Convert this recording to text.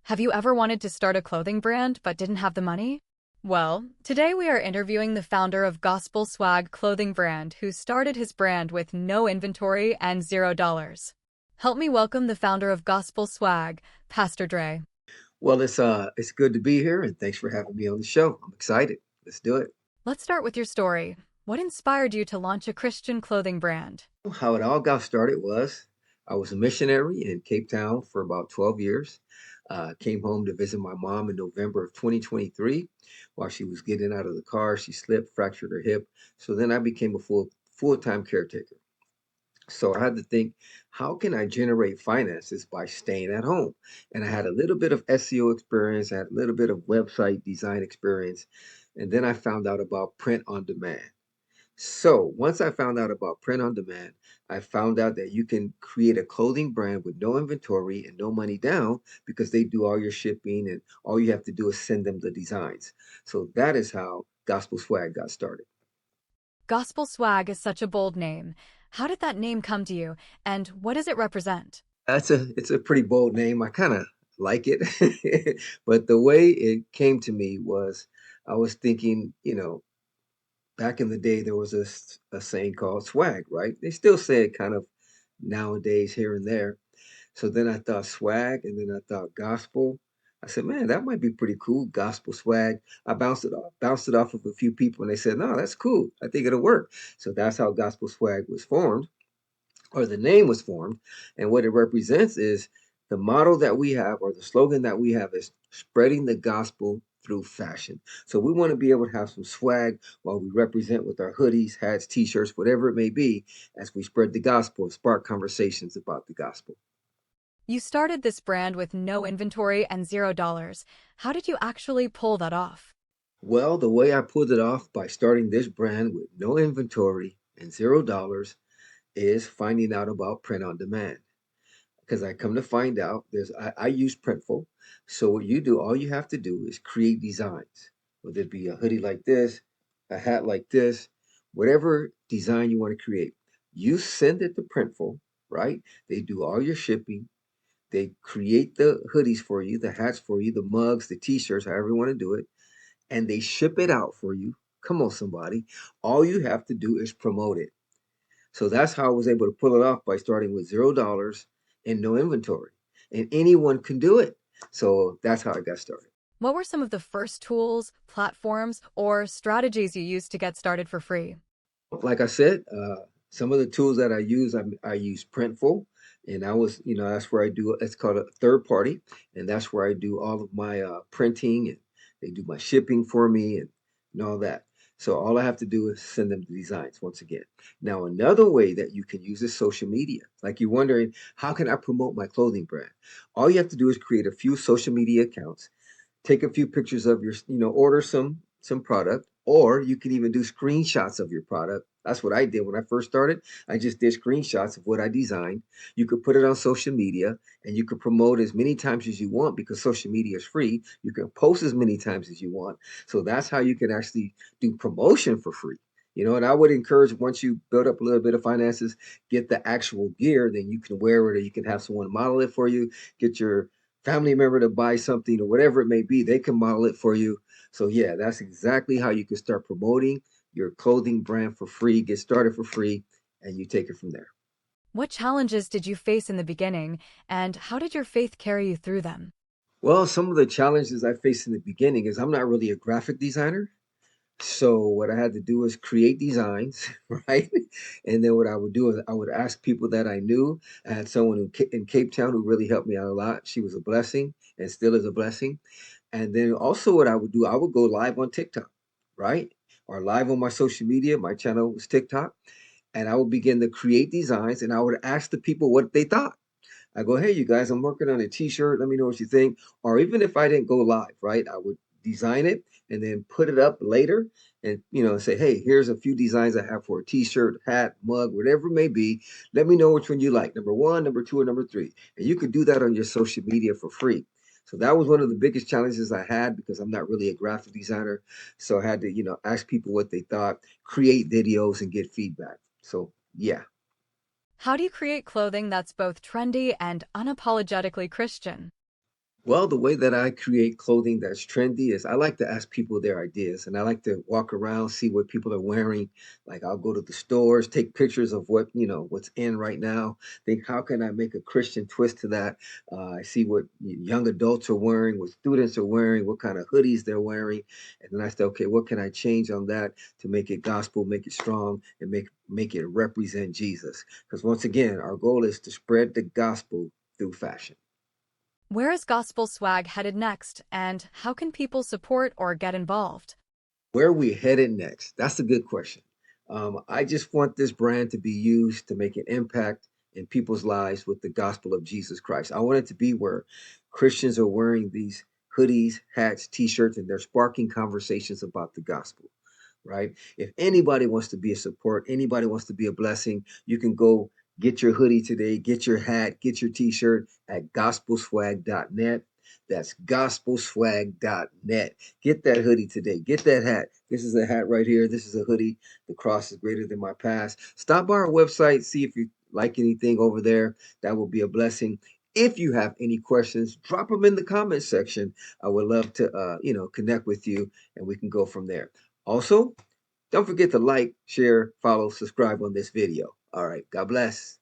Have you ever wanted to start a clothing brand but didn't have the money? Well, today we are interviewing the founder of Gospel Swag clothing brand who started his brand with no inventory and $0. Help me welcome the founder of Gospel Swag, Pastor Dre. Well, it's good to be here, and thanks for having me on the show. I'm excited. Let's do it. Let's start with your story. What inspired you to launch a Christian clothing brand? How it all got started was I was a missionary in Cape Town for about 12 years. Came home to visit my mom in November of 2023. While she was getting out of the car, she slipped, fractured her hip. So then I became a full-time caretaker. So I had to think, how can I generate finances by staying at home? And I had a little bit of SEO experience, I had a little bit of website design experience, and then I found out about print on demand. So once I found out about print on demand, I found out that you can create a clothing brand with no inventory and no money down because they do all your shipping and all you have to do is send them the designs. So that is how Gospel Swag got started. Gospel Swag is such a bold name. How did that name come to you, and what does it represent? It's a pretty bold name. I kind of like it. But the way it came to me was I was thinking, back in the day there was a saying called swag, right? They still say it kind of nowadays here and there. So then I thought swag and then I thought gospel. I said, man, that might be pretty cool. Gospel swag. I bounced it off of a few people and they said, no, that's cool. I think it'll work. So that's how gospel swag was formed or the name was formed. And what it represents is the motto that we have or the slogan that we have is spreading the gospel through fashion. So we want to be able to have some swag while we represent with our hoodies, hats, t-shirts, whatever it may be, as we spread the gospel, spark conversations about the gospel. You started this brand with no inventory and $0. How did you actually pull that off? Well, the way I pulled it off by starting this brand with no inventory and $0 is finding out about print on demand. Because I come to find out I use Printful. So what you do, all you have to do is create designs, whether it be a hoodie like this, a hat like this, whatever design you want to create. You send it to Printful, right? They do all your shipping. They create the hoodies for you, the hats for you, the mugs, the t-shirts, however you want to do it, and they ship it out for you. Come on, somebody. All you have to do is promote it. So that's how I was able to pull it off by starting with $0 and no inventory. And anyone can do it. So that's how I got started. What were some of the first tools, platforms, or strategies you used to get started for free? Like I said, some of the tools that I use Printful, and that's where I do. It's called a third party, and that's where I do all of my printing, and they do my shipping for me and all that. So all I have to do is send them the designs once again. Now another way that you can use is social media. Like you're wondering, how can I promote my clothing brand? All you have to do is create a few social media accounts, take a few pictures of order some product, or you can even do screenshots of your product. That's what I did when I first started. I just did screenshots of what I designed. You could put it on social media and you could promote as many times as you want because social media is free. You can post as many times as you want. So that's how you can actually do promotion for free. And I would encourage once you build up a little bit of finances, get the actual gear, then you can wear it or you can have someone model it for you, get your family member to buy something or whatever it may be, they can model it for you. So yeah, that's exactly how you can start promoting your clothing brand for free, get started for free, and you take it from there. What challenges did you face in the beginning, and how did your faith carry you through them? Well, some of the challenges I faced in the beginning is I'm not really a graphic designer. So what I had to do is create designs, right? And then what I would do is I would ask people that I knew. I had someone in Cape Town who really helped me out a lot. She was a blessing and still is a blessing. And then also what I would do, I would go live on TikTok, right? Or live on my social media. My channel was TikTok. And I would begin to create designs and I would ask the people what they thought. I go, hey, you guys, I'm working on a t-shirt. Let me know what you think. Or even if I didn't go live, right, I would design it and then put it up later and, say, hey, here's a few designs I have for a t-shirt, hat, mug, whatever it may be. Let me know which one you like, number one, number two, or number three. And you could do that on your social media for free. So that was one of the biggest challenges I had because I'm not really a graphic designer. So I had to, ask people what they thought, create videos and get feedback. So yeah. How do you create clothing that's both trendy and unapologetically Christian? Well, the way that I create clothing that's trendy is I like to ask people their ideas and I like to walk around, see what people are wearing. Like I'll go to the stores, take pictures of what, what's in right now. Think, how can I make a Christian twist to that? I see what young adults are wearing, what students are wearing, what kind of hoodies they're wearing. And then I say, okay, what can I change on that to make it gospel, make it strong, and make it represent Jesus? Because once again, our goal is to spread the gospel through fashion. Where is Gospel Swag headed next, and how can people support or get involved? Where are we headed next? That's a good question. I just want this brand to be used to make an impact in people's lives with the gospel of Jesus Christ. I want it to be where Christians are wearing these hoodies, hats, t-shirts, and they're sparking conversations about the gospel, right? If anybody wants to be a support, anybody wants to be a blessing, you can go get your hoodie today, get your hat, get your t-shirt at gospelswag.net. That's gospelswag.net. Get that hoodie today. Get that hat. This is a hat right here. This is a hoodie. The cross is greater than my past. Stop by our website, see if you like anything over there. That will be a blessing. If you have any questions, drop them in the comment section. I would love to, connect with you, and we can go from there. Also, don't forget to like, share, follow, subscribe on this video. All right. God bless.